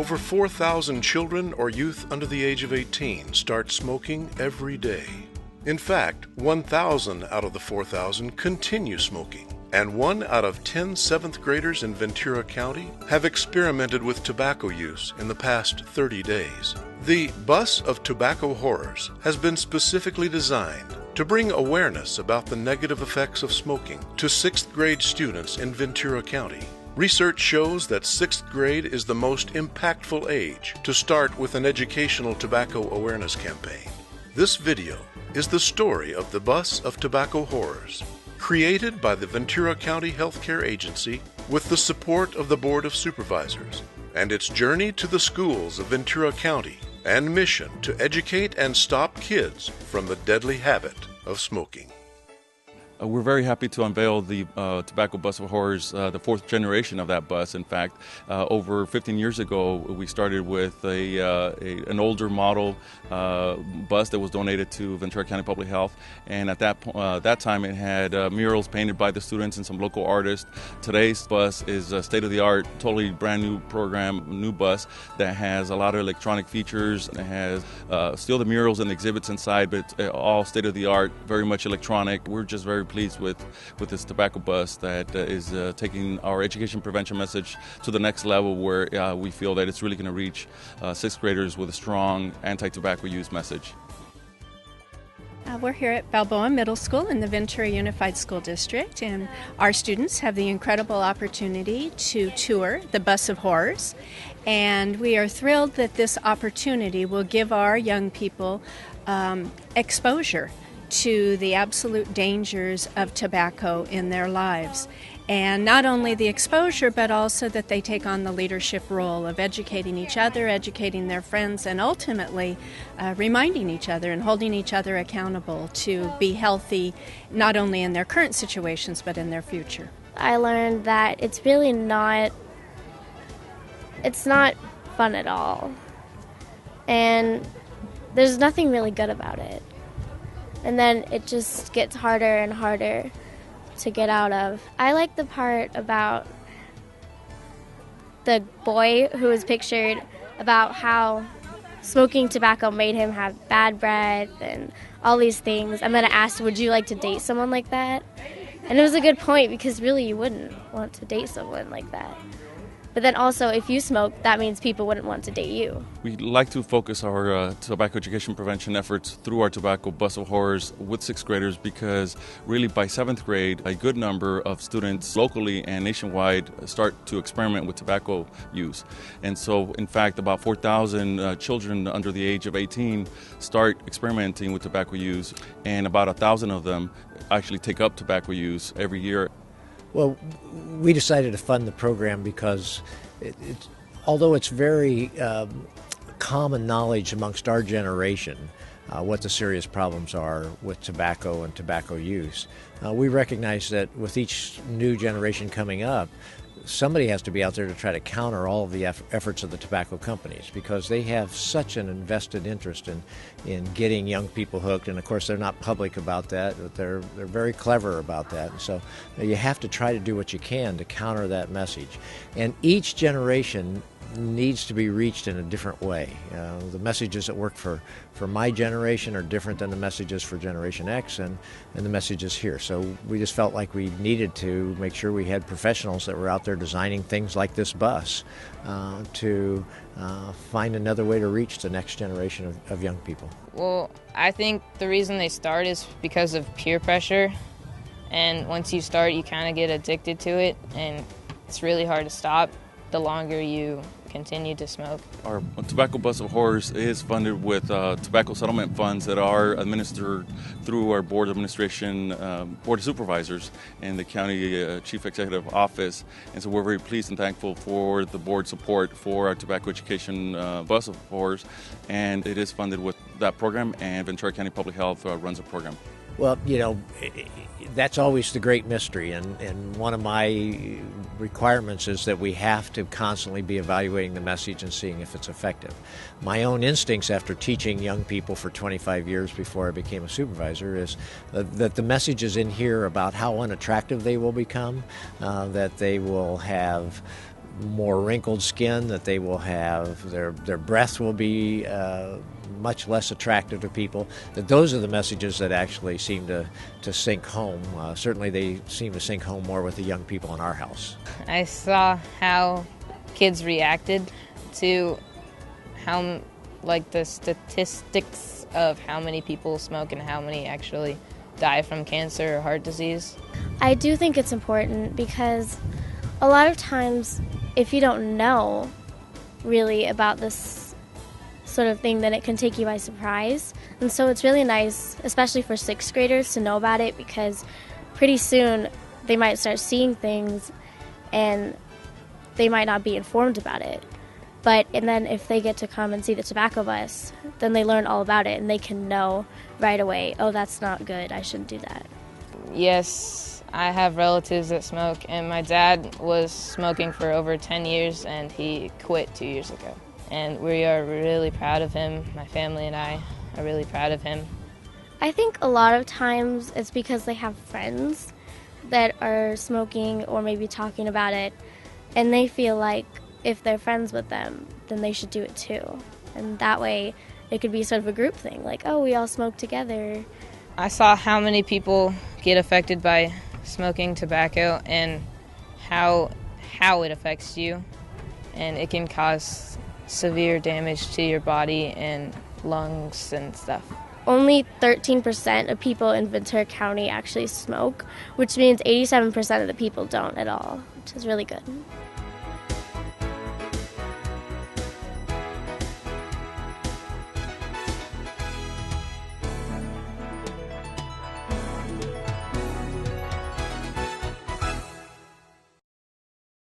Over 4,000 children or youth under the age of 18 start smoking every day. In fact, 1,000 out of the 4,000 continue smoking, and 1 out of 10 7th graders in Ventura County have experimented with tobacco use in the past 30 days. The Bus of Tobacco Horrors has been specifically designed to bring awareness about the negative effects of smoking to 6th grade students in Ventura County. Research shows that 6th grade is the most impactful age to start with an educational tobacco awareness campaign. This video is the story of the Bus of Tobacco Horrors, created by the Ventura County Healthcare Agency with the support of the Board of Supervisors, and its journey to the schools of Ventura County and mission to educate and stop kids from the deadly habit of smoking. We're very happy to unveil the Tobacco Bus of Horrors, the 4th generation of that bus. In fact, over 15 years ago, we started with an older model bus that was donated to Ventura County Public Health, and at that time it had murals painted by the students and some local artists. Today's bus is a state-of-the-art, totally brand new program, new bus that has a lot of electronic features. It has still the murals and exhibits inside, but all state-of-the-art, very much electronic. We're just very pleased with this tobacco bus that is taking our education prevention message to the next level, where we feel that it's really going to reach 6th graders with a strong anti-tobacco use message. We're here at Balboa Middle School in the Ventura Unified School District, and our students have the incredible opportunity to tour the Bus of Horrors, and we are thrilled that this opportunity will give our young people exposure to the absolute dangers of tobacco in their lives. And not only the exposure, but also that they take on the leadership role of educating each other, educating their friends, and ultimately reminding each other and holding each other accountable to be healthy, not only in their current situations, but in their future. I learned that it's really not fun at all. And there's nothing really good about it. And then it just gets harder and harder to get out of. I like the part about the boy who was pictured, about how smoking tobacco made him have bad breath and all these things. And then I asked, would you like to date someone like that? And it was a good point, because really you wouldn't want to date someone like that. But then also, if you smoke, that means people wouldn't want to date you. We like to focus our tobacco education prevention efforts through our Tobacco Bus of Horrors with 6th graders, because really by 7th grade, a good number of students locally and nationwide start to experiment with tobacco use. And so, in fact, about 4,000 children under the age of 18 start experimenting with tobacco use, and about 1,000 of them actually take up tobacco use every year. Well, we decided to fund the program because although it's very common knowledge amongst our generation what the serious problems are with tobacco and tobacco use, we recognize that with each new generation coming up, somebody has to be out there to try to counter all of the efforts of the tobacco companies, because they have such an invested interest in getting young people hooked. And of course, they're not public about that, but they're very clever about that. And so you have to try to do what you can to counter that message. And each generation needs to be reached in a different way. The messages that work for my generation are different than the messages for Generation X and the messages here. So we just felt like we needed to make sure we had professionals that were out there designing things like this bus to find another way to reach the next generation of young people. Well, I think the reason they start is because of peer pressure. And once you start, you kind of get addicted to it, and it's really hard to stop the longer you continue to smoke. Our Tobacco Bus of Horrors is funded with tobacco settlement funds that are administered through our Board of Administration, Board of Supervisors, and the County Chief Executive Office. And so we're very pleased and thankful for the board support for our Tobacco Education Bus of Horrors. And it is funded with that program, and Ventura County Public Health runs the program. Well, you know, that's always the great mystery, and one of my requirements is that we have to constantly be evaluating the message and seeing if it's effective. My own instincts after teaching young people for 25 years before I became a supervisor is that the messages in here about how unattractive they will become, that they will have more wrinkled skin, that they will have their breath will be much less attractive to people. That those are the messages that actually seem to sink home. Certainly they seem to sink home more with the young people in our house. I saw how kids reacted to how, like, the statistics of how many people smoke and how many actually die from cancer or heart disease. I do think it's important because a lot of times if you don't know really about this sort of thing, then it can take you by surprise. And so it's really nice, especially for 6th graders, to know about it, because pretty soon they might start seeing things and they might not be informed about it. And then if they get to come and see the tobacco bus, then they learn all about it and they can know right away, oh, that's not good, I shouldn't do that. Yes, I have relatives that smoke, and my dad was smoking for over 10 years and he quit 2 years ago. And we are really proud of him. My family and I are really proud of him. I think a lot of times it's because they have friends that are smoking or maybe talking about it, and they feel like if they're friends with them, then they should do it too. And that way it could be sort of a group thing, like, oh, we all smoke together. I saw how many people get affected by smoking tobacco and how it affects you, and it can cause severe damage to your body and lungs and stuff. Only 13% of people in Ventura County actually smoke, which means 87% of the people don't at all, which is really good.